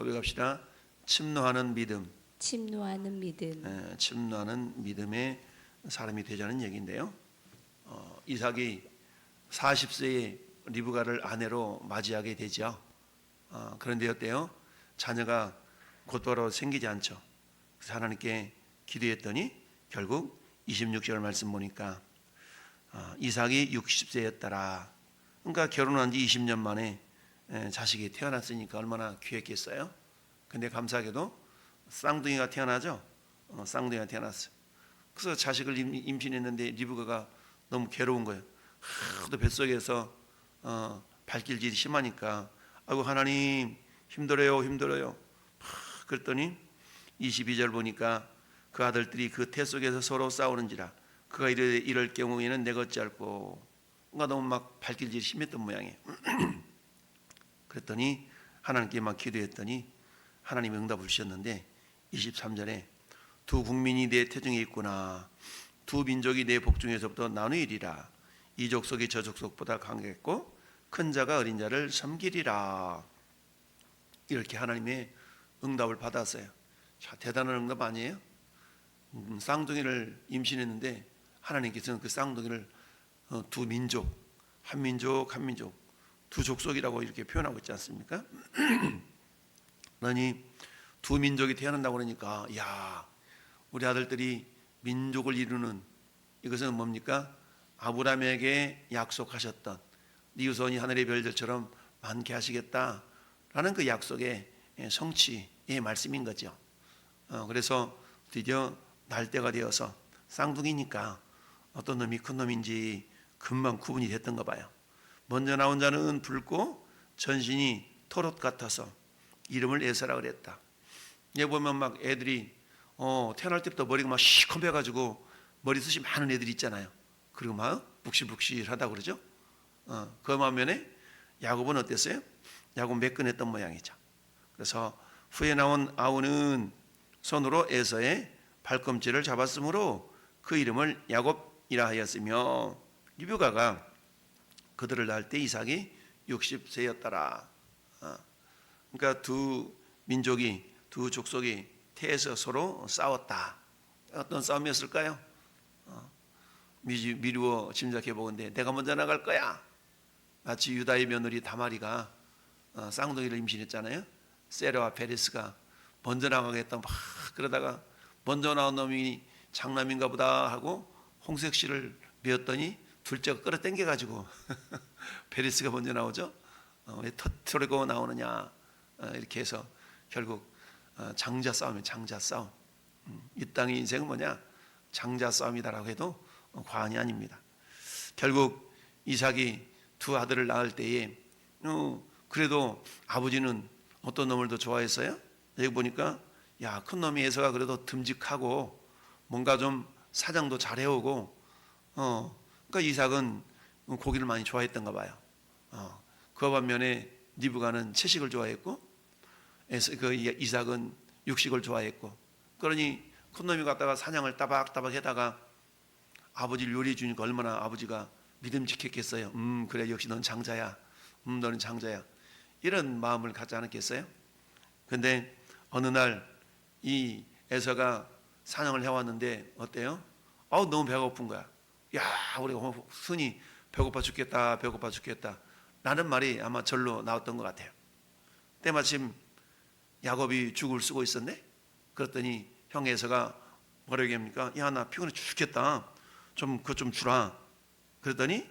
고백합시다. 침노하는 믿음. 침노하는 믿음. 침노하는 믿음의 사람이 되자는 얘기인데요. 이삭이 40세에 리브가를 아내로 맞이하게 되죠. 그런데 어때요? 자녀가 곧바로 생기지 않죠. 그래서 하나님께 기도했더니 결국 26절 말씀 보니까 이삭이 60세였더라. 그러니까 결혼한 지 20년 만에 자식이 태어났으니까 얼마나 귀했겠어요. 근데 감사하게도 쌍둥이가 태어나죠. 쌍둥이가 태어났어요. 그래서 자식을 임신했는데 리브가가 너무 괴로운 거예요. 하도 뱃속에서 발길질이 심하니까 아이고 하나님 힘들어요. 그랬더니 22절 보니까 그 아들들이 그 태 속에서 서로 싸우는지라 그가 이럴 경우에는 내가 어찌할꼬. 그러니까 너무 막 발길질이 심했던 모양이에요. 그랬더니 하나님께 막 기도했더니 하나님이 응답을 주셨는데 23절에 두 국민이 내 태중에 있구나. 두 민족이 내 복중에서부터 나누이리라. 이 족속이 저 족속보다 강했고 큰 자가 어린 자를 섬기리라. 이렇게 하나님의 응답을 받았어요. 자, 대단한 응답 아니에요? 쌍둥이를 임신했는데 하나님께서는 그 쌍둥이를 두 민족, 한 민족, 두 족속이라고 이렇게 표현하고 있지 않습니까? 그러니 두 민족이 태어난다고 그러니까 야, 우리 아들들이 민족을 이루는 이것은 뭡니까? 아브라함에게 약속하셨던 네 후손이 하늘의 별들처럼 많게 하시겠다라는 그 약속의 성취의 말씀인 거죠. 그래서 드디어 날때가 되어서 쌍둥이니까 어떤 놈이 큰 놈인지 금방 구분이 됐던가 봐요. 먼저 나온 자는 붉고 전신이 토롯 같아서 이름을 에서라 그랬다. 얘 보면 막 애들이 태어날 때부터 머리가 막 시커매가지고 머리숱이 많은 애들이 있잖아요. 그리고 막 북실북실하다고 그러죠. 그 반면에 야곱은 어땠어요? 야곱 매끈했던 모양이죠. 그래서 후에 나온 아우는 손으로 에서의 발꿈치를 잡았으므로 그 이름을 야곱이라 하였으며 리브가가 그들을 낳을 때 이삭이 60세였더라. 그러니까 두 민족이 두 족속이 태에서 서로 싸웠다. 어떤 싸움이었을까요? 미루어 짐작해 보건대 내가 먼저 나갈 거야. 마치 유다의 며느리 다말이가 쌍둥이를 임신했잖아요. 세라와 페레스가 먼저 나가겠다 막 그러다가 먼저 나온 놈이 장남인가 보다 하고 홍색실을 메었더니 둘째가 끌어당겨 가지고 페레스가 먼저 나오죠. 왜 터트리고 나오느냐 이렇게 해서 결국 장자 싸움이에요. 장자 싸움. 이 땅의 인생은 뭐냐? 장자 싸움이다라고 해도 과언이 아닙니다. 결국 이삭이 두 아들을 낳을 때에 그래도 아버지는 어떤 놈을 더 좋아했어요? 여기 보니까 야, 큰 놈이 에서가 그래도 듬직하고 뭔가 좀 사냥도 잘해오고 그러니까 이삭은 고기를 많이 좋아했던가 봐요. 그 반면에 리브가는 채식을 좋아했고 그 이삭은 육식을 좋아했고 그러니 큰 놈이 갔다가 사냥을 따박따박 해다가 아버지를 요리해 주니까 얼마나 아버지가 믿음직했겠어요. 그래 역시 넌 장자야. 너는 장자야. 이런 마음을 갖지 않았겠어요? 근데 어느 날 이 에서가 사냥을 해왔는데 어때요? 너무 배고픈 거야. 야, 우리 순이 배고파 죽겠다. 라는 말이 아마 절로 나왔던 것 같아요. 때마침 야곱이 죽을 쓰고 있었네. 그랬더니 형 에서가 뭐라고 합니까? 야, 나 피곤해 죽겠다. 그거 좀 주라. 그랬더니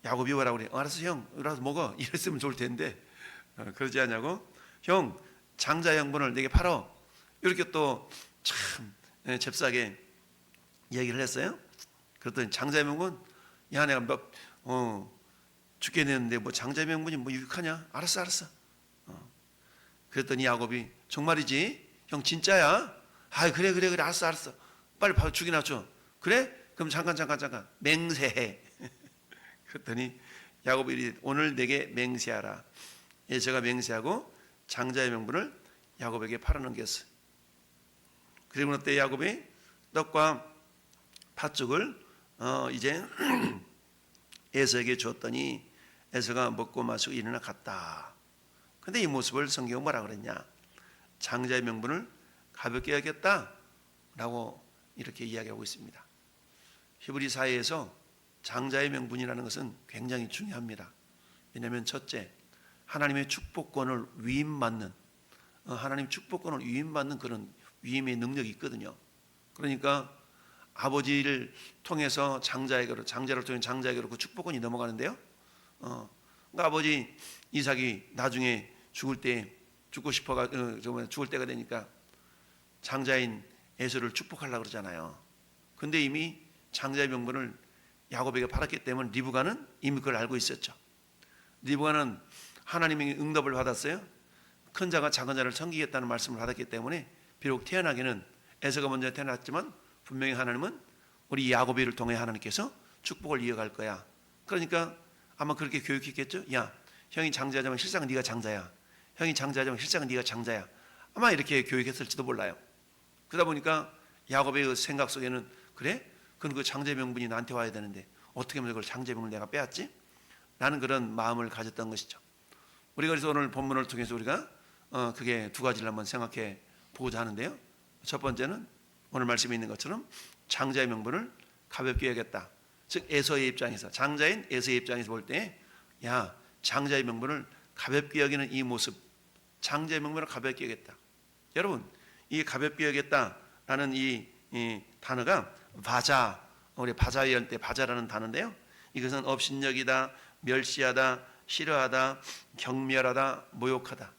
야곱이 뭐라고 그래? 알았어 형, 알아서 먹어. 이랬으면 좋을 텐데 그러지 않냐고. 형, 장자 형분을 내게 팔어. 이렇게 또 참 잽싸게 얘기를 했어요. 그랬더니 장자 명분, 야 내가 죽게 됐는데 뭐 장자 명분이 뭐 유익하냐? 알았어. 그랬더니 야곱이 정말이지? 형 진짜야? 그래 알았어. 빨리 죽이나 줘. 그래? 그럼 잠깐 맹세해. 그랬더니 야곱이 이르되 오늘 내게 맹세하라. 제가 맹세하고 장자의 명분을 야곱에게 팔아넘겼어요. 그리고 그때 야곱이 떡과 팥죽을 이제 에서에게 줬더니 에서가 먹고 마시고 일어나 갔다. 근데 이 모습을 성경은 뭐라 그랬냐? 장자의 명분을 가볍게 여겼다라고 이렇게 이야기하고 있습니다. 히브리 사회에서 장자의 명분이라는 것은 굉장히 중요합니다. 왜냐하면 첫째, 하나님의 축복권을 위임받는 하나님 축복권을 위임받는 그런 위임의 능력이 있거든요. 그러니까 아버지를 통해서 장자에게로, 장자를 통해 장자에게로 그 축복권이 넘어가는데요. 그러니까 아버지 이삭이 나중에 죽을 때 죽고 싶어가 죽을 때가 되니까 장자인 에서를 축복하려고 그러잖아요. 근데 이미 장자의 명분을 야곱에게 팔았기 때문에 리브가는 이미 그걸 알고 있었죠. 리브가는 하나님의 응답을 받았어요. 큰 자가 작은 자를 섬기겠다는 말씀을 받았기 때문에 비록 태어나기는 에서가 먼저 태어났지만 분명히 하나님은 우리 야곱이를 통해 하나님께서 축복을 이어갈 거야. 그러니까 아마 그렇게 교육했겠죠. 야, 형이 장자자면 실상은 네가 장자야. 형이 장자자면 실상은 네가 장자야. 아마 이렇게 교육했을지도 몰라요. 그러다 보니까 야곱의 생각 속에는 그래? 그건 그 장자의 명분이 나한테 와야 되는데 어떻게 하면 그걸 장자의 명분을 내가 빼앗지? 라는 그런 마음을 가졌던 것이죠. 우리가 그래서 오늘 본문을 통해서 우리가 그게 두 가지를 한번 생각해 보고자 하는데요. 첫 번째는 오늘 말씀에 있는 것처럼 장자의 명분을 가볍게 여겼다. 즉 에서의 입장에서, 장자인 에서의 입장에서 볼 때 야, 장자의 명분을 가볍게 여기는 이 모습, 장자의 명분을 가볍게 여겼다. 여러분, 이 가볍게 여겼다라는 이 단어가 바자, 우리 바자의 할 때 바자라는 단어인데요. 이것은 업신여기다, 멸시하다, 싫어하다, 경멸하다, 모욕하다,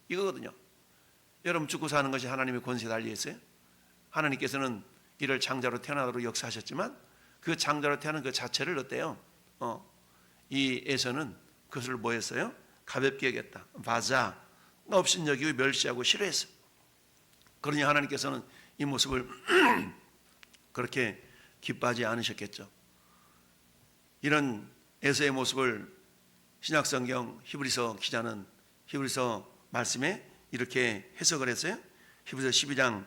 이거거든요. 여러분, 죽고 사는 것이 하나님의 권세에 달려 있어요. 하나님께서는 이를 장자로 태어나도록 역사하셨지만 그 장자로 태어난 그 자체를 어때요? 이 에서는 그것을 뭐 했어요? 가볍게 여겼다. 바자, 업신여기고 멸시하고 싫어했어요. 그러니 하나님께서는 이 모습을 그렇게 기뻐하지 않으셨겠죠. 이런 에서의 모습을 신약성경 히브리서 기자는 히브리서 말씀에 이렇게 해석을 했어요. 히브리서 12장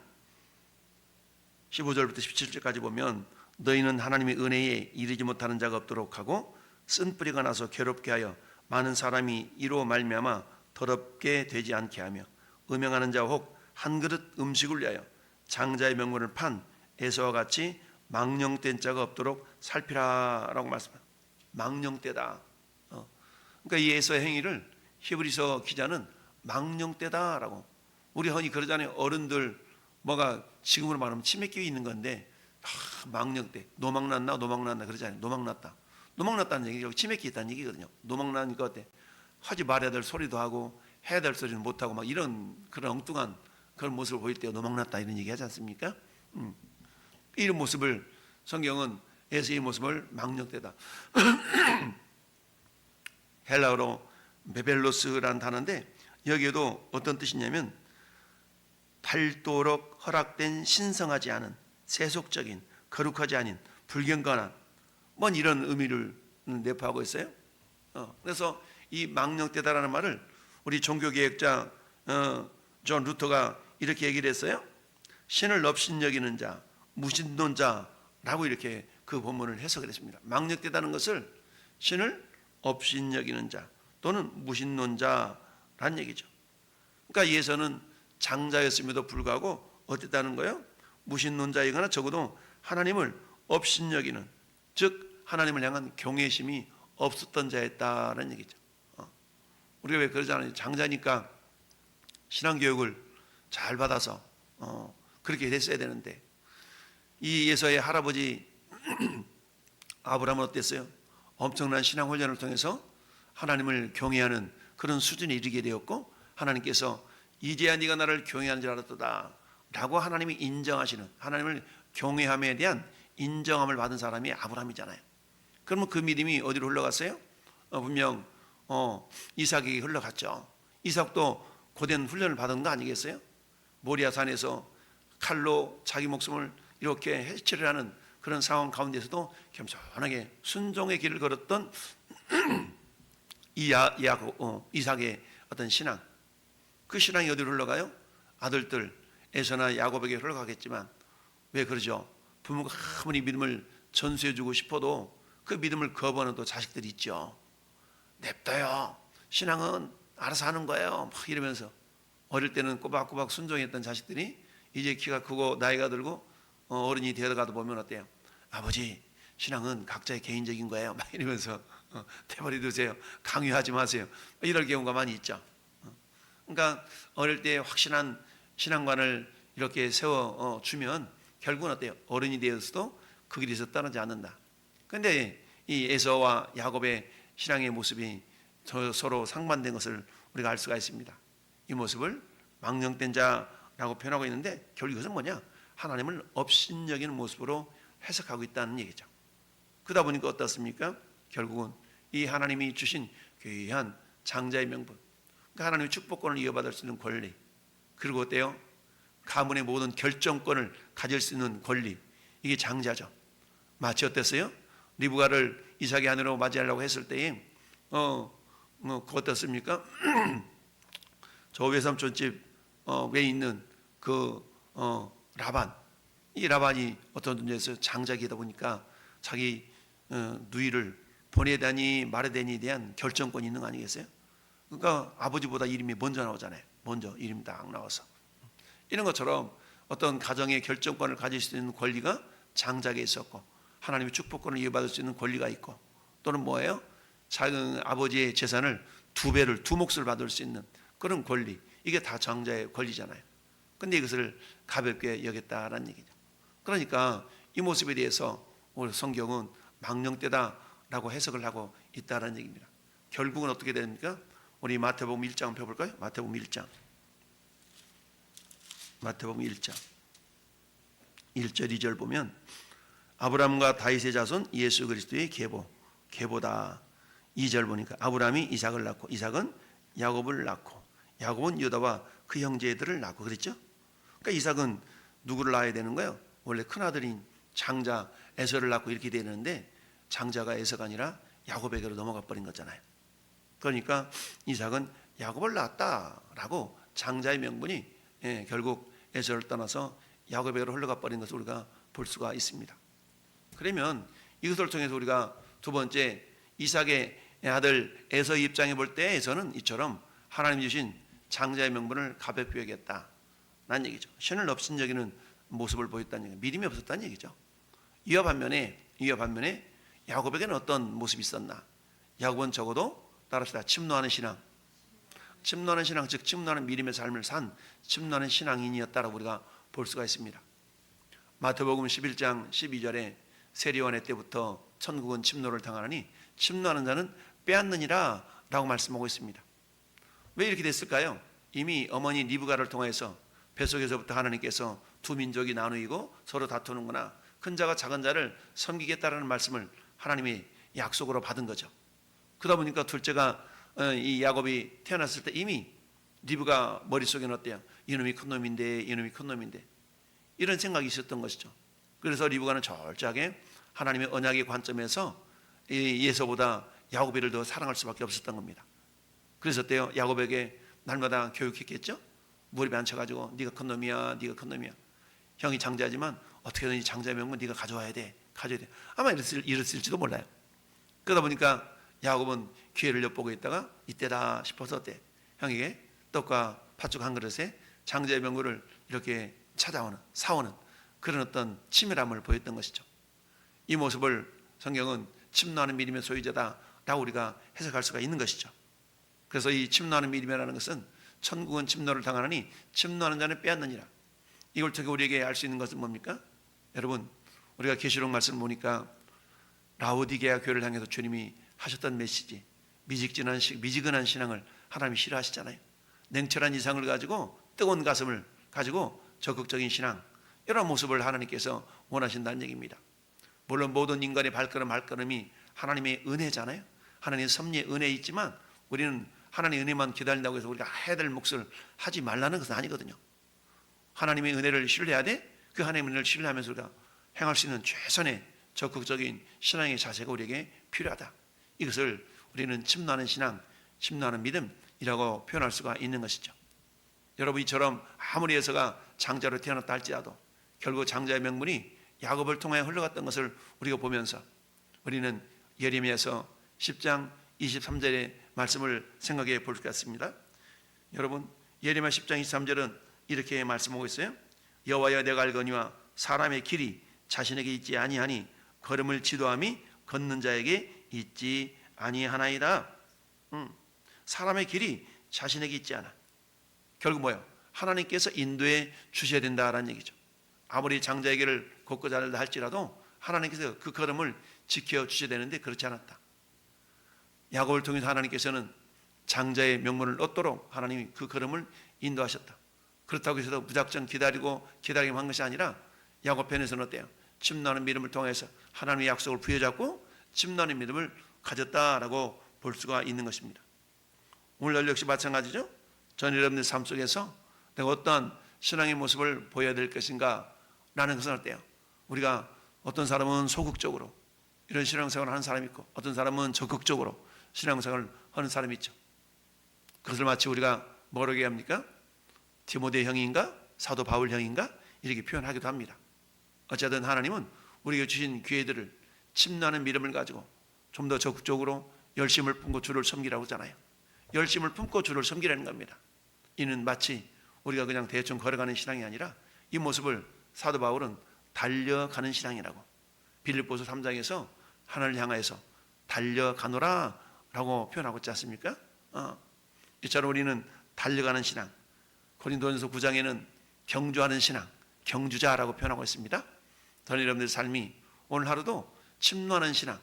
15절부터 17절까지 보면 너희는 하나님의 은혜에 이르지 못하는 자가 없도록 하고 쓴뿌리가 나서 괴롭게 하여 많은 사람이 이로 말미암아 더럽게 되지 않게 하며 음행하는 자와 혹 한 그릇 음식을 위하여 장자의 명분을 판 에서와 같이 망령된 자가 없도록 살피라라고 말씀합니다. 망령되다. 그러니까 이 에서의 행위를 히브리서 기자는 망령되다라고. 우리 흔히 그러잖아요. 어른들 뭐가 지금으로 말하면 치매기에 있는 건데 망령돼, 노망났나 그러잖아요. 노망났다는 얘기가 치매기 있다는 얘기거든요. 노망나니까 어때? 하지 말아야 될 소리도 하고 해야 될 소리는 못하고 막 이런 그런 엉뚱한 그런 모습을 보일 때 노망났다 이런 얘기 하지 않습니까? 이런 모습을 성경은 에서의 모습을 망령되다. 헬라어로 베벨로스라는 단어인데 여기에도 어떤 뜻이냐면 닳도록 허락된 신성하지 않은 세속적인 거룩하지 않은 불경건한 뭔 이런 의미를 내포하고 있어요. 그래서 이 망령되다라는 말을 우리 종교개혁자 존 루터가 이렇게 얘기를 했어요. 신을 업신여기는 자, 무신론자라고 이렇게 그 본문을 해석을 했습니다. 망령되다는 것을 신을 업신여기는 자 또는 무신론자라는 얘기죠. 그러니까 예서는 장자였음에도 불구하고 어땠다는 거예요? 무신론자이거나 적어도 하나님을 업신여기는, 즉 하나님을 향한 경외심이 없었던 자였다는 얘기죠. 우리가 왜 그러잖아요. 장자니까 신앙교육을 잘 받아서 그렇게 됐어야 되는데 이 예서의 할아버지 아브라함은 어땠어요? 엄청난 신앙 훈련을 통해서 하나님을 경외하는 그런 수준에 이르게 되었고 하나님께서 이제야 네가 나를 경외하는 줄 알았도다 라고 하나님이 인정하시는, 하나님을 경외함에 대한 인정함을 받은 사람이 아브라함이잖아요. 그러면 그 믿음이 어디로 흘러갔어요? 분명 이삭에게 흘러갔죠. 이삭도 고된 훈련을 받은 거 아니겠어요? 모리아산에서 칼로 자기 목숨을 이렇게 해치를 하는 그런 상황 가운데서도 겸손하게 순종의 길을 걸었던 이삭의 어떤 신앙, 그 신앙이 어디로 흘러가요? 아들들 에서나 야곱에게 흘러가겠지만 왜 그러죠? 부모가 아무리 믿음을 전수해주고 싶어도 그 믿음을 거부하는 또 자식들이 있죠. 냅둬요. 신앙은 알아서 하는 거예요. 막 이러면서 어릴 때는 꼬박꼬박 순종했던 자식들이 이제 키가 크고 나이가 들고 어른이 되어가도 보면 어때요? 아버지, 신앙은 각자의 개인적인 거예요. 막 이러면서 대버리 두세요. 강요하지 마세요. 이럴 경우가 많이 있죠. 그러니까 어릴 때 확실한 신앙관을 이렇게 세워 주면 결국은 어때요? 어른이 되어서도 그 길에서 떠나지 않는다. 그런데 이 에서와 야곱의 신앙의 모습이 서로 상반된 것을 우리가 알 수가 있습니다. 이 모습을 망령된 자라고 표현하고 있는데 결국 이것은 뭐냐? 하나님을 업신여기는 모습으로 해석하고 있다는 얘기죠. 그러다 보니까 어떻습니까? 결국은 이 하나님이 주신 귀한 장자의 명분, 그러니까 하나님의 축복권을 이어받을 수 있는 권리, 그리고 어때요? 가문의 모든 결정권을 가질 수 있는 권리, 이게 장자죠. 마치 어땠어요? 리브가를 이삭의 아내로 맞이하려고 했을 때에 그 어떻습니까? 저 외삼촌 집 외에 있는 그 라반, 이 라반이 어떤 문제에서 장자기다 보니까 자기 누이를 보내야 되니 말아야 되니에 대한 결정권이 있는 거 아니겠어요? 그러니까 아버지보다 이름이 먼저 나오잖아요. 먼저 이름이 딱 나와서. 이런 것처럼 어떤 가정의 결정권을 가질 수 있는 권리가 장자에게 있었고, 하나님의 축복권을 이어받을 수 있는 권리가 있고, 또는 뭐예요? 작은 아버지의 재산을 두 몫을 받을 수 있는 그런 권리, 이게 다 장자의 권리잖아요. 근데 이것을 가볍게 여겼다라는 얘기죠. 그러니까 이 모습에 대해서 오늘 성경은 망령되다라고 해석을 하고 있다는 얘기입니다. 결국은 어떻게 됩니까? 우리 마태복음 1장 펴볼까요? 마태복음 1장 1절 2절 보면 아브라함과 다윗의 자손 예수 그리스도의 계보다. 2절 보니까 아브라함이 이삭을 낳고 이삭은 야곱을 낳고 야곱은 유다와 그 형제들을 낳고 그랬죠. 그러니까 이삭은 누구를 낳아야 되는 거예요? 원래 큰아들인 장자 에서를 낳고 이렇게 되는데 장자가 에서가 아니라 야곱에게로 넘어가 버린 거잖아요. 그러니까 이삭은 야곱을 낳았다라고 장자의 명분이 결국 에서를 떠나서 야곱에게로 흘러가 버린 것을 우리가 볼 수가 있습니다. 그러면 이것을 통해서 우리가 두 번째 이삭의 아들 에서의 입장에 볼 때 에서는 이처럼 하나님 주신 장자의 명분을 가볍게 여겼다는 얘기죠. 신을 없인 여기는 모습을 보였다는 얘기죠. 믿음이 없었다는 얘기죠. 이와 반면에 야곱에게는 어떤 모습이 있었나? 야곱은 적어도 따라합시다. 침노하는 신앙, 즉 침노하는 믿음의 삶을 산 침노하는 신앙인이었다라고 우리가 볼 수가 있습니다. 마태복음 11장 12절에 세리원의 때부터 천국은 침노를 당하니 침노하는 자는 빼앗느니라 라고 말씀하고 있습니다. 왜 이렇게 됐을까요? 이미 어머니 리브가를 통해서 뱃속에서부터 하나님께서 두 민족이 나누이고 서로 다투는구나, 큰 자가 작은 자를 섬기겠다라는 말씀을 하나님이 약속으로 받은 거죠. 그러다 보니까 둘째가 이 야곱이 태어났을 때 이미 리브가 머릿속에는 어때요? 이놈이 큰 놈인데 이런 생각이 있었던 것이죠. 그래서 리브가는 철저하게 하나님의 언약의 관점에서 예서보다 야곱이를 더 사랑할 수밖에 없었던 겁니다. 그래서 어때요? 야곱에게 날마다 교육했겠죠? 무릎에 앉혀가지고 네가 큰 놈이야. 형이 장자지만 어떻게든 이 장자의 명분 네가 가져와야 돼. 아마 이랬을지도 몰라요. 그러다 보니까 야곱은 기회를 엿보고 있다가 이때다 싶어서 어때? 형에게 떡과 팥죽 한 그릇에 장자의 명분을 이렇게 사오는 그런 어떤 치밀함을 보였던 것이죠. 이 모습을 성경은 침노하는 믿음의 소유자다라고 우리가 해석할 수가 있는 것이죠. 그래서 이 침노하는 믿음이라는 것은 천국은 침노를 당하느니 침노하는 자는 빼앗느니라. 이걸 통해 우리에게 알 수 있는 것은 뭡니까? 여러분, 우리가 계시록 말씀을 보니까 라오디게아 교회를 향해서 주님이 하셨던 메시지, 미지근한 신앙을 하나님이 싫어하시잖아요. 냉철한 이상을 가지고 뜨거운 가슴을 가지고 적극적인 신앙, 이런 모습을 하나님께서 원하신다는 얘기입니다. 물론 모든 인간의 발걸음이 하나님의 은혜잖아요. 하나님의 섭리의 은혜에 있지만 우리는 하나님의 은혜만 기다린다고 해서 우리가 해야 될 몫을 하지 말라는 것은 아니거든요. 하나님의 은혜를 신뢰해야 돼. 그 하나님의 은혜를 신뢰하면서 우리가 행할 수 있는 최선의 적극적인 신앙의 자세가 우리에게 필요하다. 이것을 우리는 침노하는 신앙, 침노하는 믿음이라고 표현할 수가 있는 것이죠. 여러분, 이처럼 아무리 에서가 장자로 태어났다 할지라도 결국 장자의 명분이 야곱을 통해 흘러갔던 것을 우리가 보면서 우리는 예레미야서 10장 23절의 말씀을 생각해 볼 것 같습니다. 여러분, 예레미야 10장 23절은 이렇게 말씀하고 있어요. 여호와여, 내가 알거니와 사람의 길이 자신에게 있지 아니하니 걸음을 지도함이 걷는 자에게 있지 아니하나이다. 사람의 길이 자신에게 있지 않아. 결국 뭐예요? 하나님께서 인도해 주셔야 된다라는 얘기죠. 아무리 장자의 길을 걷고 자랄다 할지라도 하나님께서 그 걸음을 지켜주셔야 되는데 그렇지 않았다. 야곱을 통해서 하나님께서는 장자의 명분을 얻도록 하나님이 그 걸음을 인도하셨다. 그렇다고 해서 무작정 기다리기만 한 것이 아니라 야곱 편에서는 어때요? 침노하는 믿음을 통해서 하나님의 약속을 부여잡고 침노하는 믿음을 가졌다라고 볼 수가 있는 것입니다. 오늘 역시 마찬가지죠. 전 여러분들 삶 속에서 내가 어떠한 신앙의 모습을 보여야 될 것인가 라는 것은 어때요? 우리가 어떤 사람은 소극적으로 이런 신앙생활을 하는 사람이 있고 어떤 사람은 적극적으로 신앙생활을 하는 사람이 있죠. 그것을 마치 우리가 뭐라고 얘기합니까? 디모데 형인가? 사도 바울 형인가? 이렇게 표현하기도 합니다. 어쨌든 하나님은 우리에게 주신 기회들을 침노하는 믿음을 가지고 좀 더 적극적으로 열심을 품고 주를 섬기라고 하잖아요. 열심을 품고 주를 섬기라는 겁니다. 이는 마치 우리가 그냥 대충 걸어가는 신앙이 아니라 이 모습을 사도 바울은 달려가는 신앙이라고, 빌립보서 3장에서 하나님을 향하여서 달려가노라 라고 표현하고 있지 않습니까? 이처럼 우리는 달려가는 신앙, 고린도전서 9장에는 경주하는 신앙, 경주자라고 표현하고 있습니다. 저는 여러분들의 삶이 오늘 하루도 침노하는 신앙,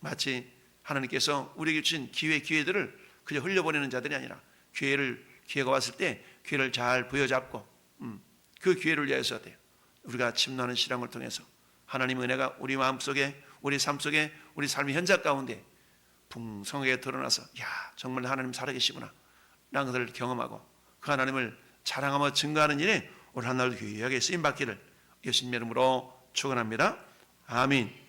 마치 하나님께서 우리에게 주신 기회들을 그저 흘려보내는 자들이 아니라 기회가 왔을 때 기회를 잘 부여잡고 그 기회를 위해서 돼요. 우리가 침노하는 신앙을 통해서 하나님의 은혜가 우리 마음속에, 우리 삶 속에, 우리 삶의 현장 가운데 풍성하게 드러나서 정말 하나님 살아계시구나 라는 것을 경험하고 그 하나님을 자랑하며 증거하는 일에 오늘 한 날도 귀하게 쓰임받기를 예수님 이름으로 축원합니다. 아멘.